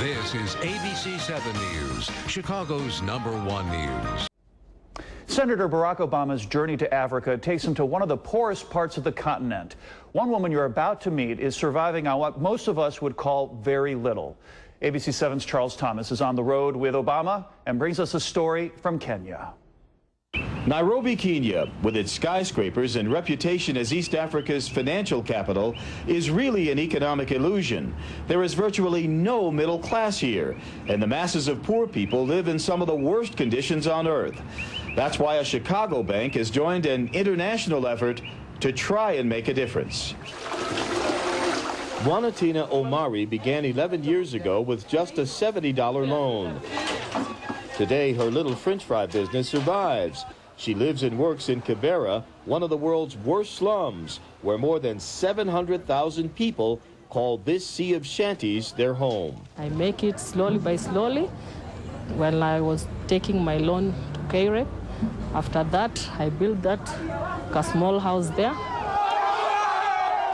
This is ABC 7 News, Chicago's #1 news. Senator Barack Obama's journey to Africa takes him to one of the poorest parts of the continent. One woman you're about to meet is surviving on what most of us would call very little. ABC 7's Charles Thomas is on the road with Obama and brings us a story from Kenya. Nairobi, Kenya, with its skyscrapers and reputation as East Africa's financial capital, is really an economic illusion. There is virtually no middle class here, and the masses of poor people live in some of the worst conditions on earth. That's why a Chicago bank has joined an international effort to try and make a difference. Juanatina Omari began 11 years ago with just a $70 loan. Today, her little French fry business survives. She lives and works in Kibera, one of the world's worst slums, where more than 700,000 people call this sea of shanties their home. I make it slowly by slowly. When I was taking my loan to Cairo, after that, I built a small house there.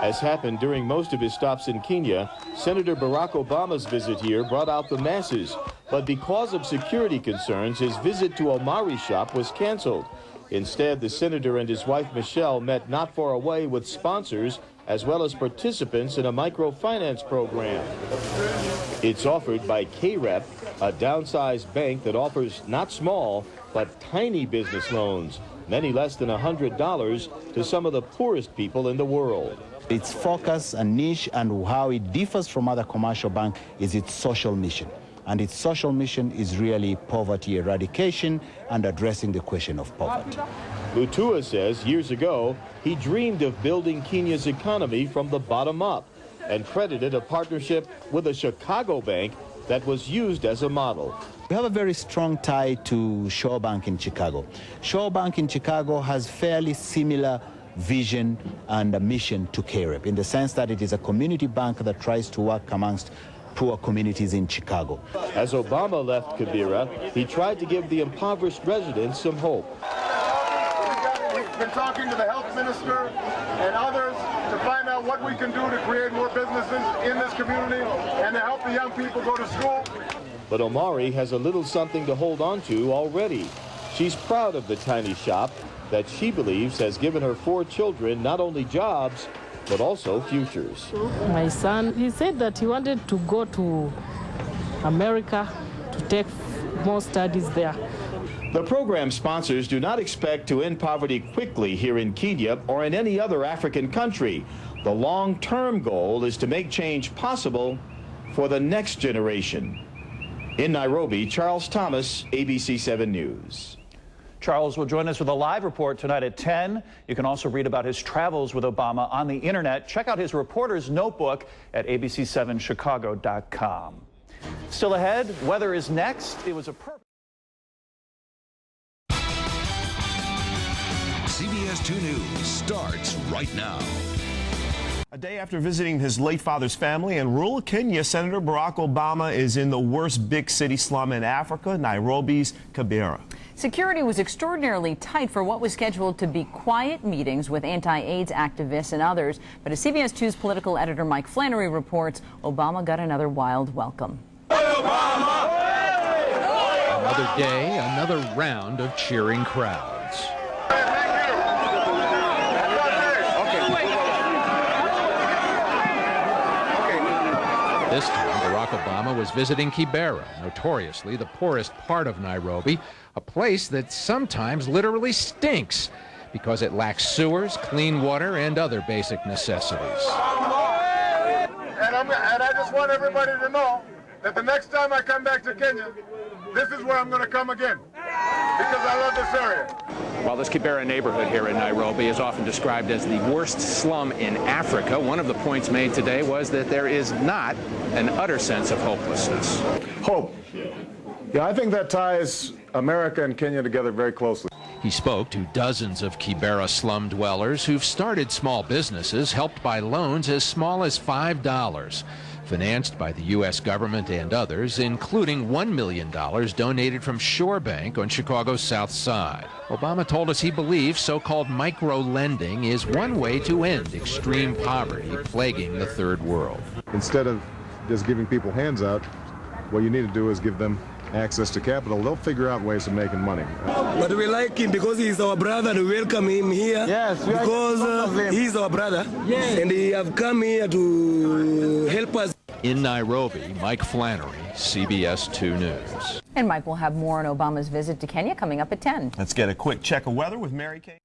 As happened during most of his stops in Kenya, Senator Barack Obama's visit here brought out the masses. But because of security concerns, his visit to Omari's shop was canceled. Instead, the senator and his wife Michelle met not far away with sponsors as well as participants in a microfinance program. It's offered by KREP, a downsized bank that offers not small, but tiny business loans, many less than $100 to some of the poorest people in the world. Its focus and niche and how it differs from other commercial banks is its social mission. And its social mission is really poverty eradication and addressing the question of poverty. Lutua says years ago, he dreamed of building Kenya's economy from the bottom up and credited a partnership with a Chicago bank that was used as a model. We have a very strong tie to ShoreBank in Chicago. ShoreBank in Chicago has fairly similar vision and a mission to KREP in the sense that it is a community bank that tries to work amongst poor communities in Chicago. As Obama left Kibera, he tried to give the impoverished residents some hope. We've been talking to the health minister and others to find out what we can do to create more businesses in this community and to help the young people go to school. But Omari has a little something to hold on to already. She's proud of the tiny shop that she believes has given her 4 children not only jobs, but also futures. My son, he said that he wanted to go to America to take more studies there. The program sponsors do not expect to end poverty quickly here in Kenya or in any other African country. The long-term goal is to make change possible for the next generation. In Nairobi, Charles Thomas, ABC 7 News. Charles will join us with a live report tonight at 10. You can also read about his travels with Obama on the internet. Check out his reporter's notebook at abc7chicago.com. Still ahead, weather is next. It was a perfect. CBS 2 News starts right now. A day after visiting his late father's family in rural Kenya, Senator Barack Obama is in the worst big city slum in Africa, Nairobi's Kibera. Security was extraordinarily tight for what was scheduled to be quiet meetings with anti-AIDS activists and others. But as CBS 2's political editor Mike Flannery reports, Obama got another wild welcome. Another day, another round of cheering crowds. This time, Barack Obama was visiting Kibera, notoriously the poorest part of Nairobi, a place that sometimes literally stinks because it lacks sewers, clean water, and other basic necessities. And I just want everybody to know that the next time I come back to Kenya, this is where I'm going to come again, because I love this area. While this Kibera neighborhood here in Nairobi is often described as the worst slum in Africa, one of the points made today was that there is not an utter sense of hopelessness. Hope. Yeah, I think that ties America and Kenya together very closely. He spoke to dozens of Kibera slum dwellers who've started small businesses helped by loans as small as $5. Financed by the U.S. government and others, including $1 million donated from ShoreBank on Chicago's South Side. Obama told us he believes so-called microlending is one way to end extreme poverty plaguing the third world. Instead of just giving people hands out, what you need to do is give them access to capital. They'll figure out ways of making money. But we like him because he's our brother and we welcome him here. Yes, because he's our brother. Yes. And he have come here to help us. In Nairobi, Mike Flannery, CBS 2 News. And Mike will have more on Obama's visit to Kenya coming up at 10. Let's get a quick check of weather with Mary Kay.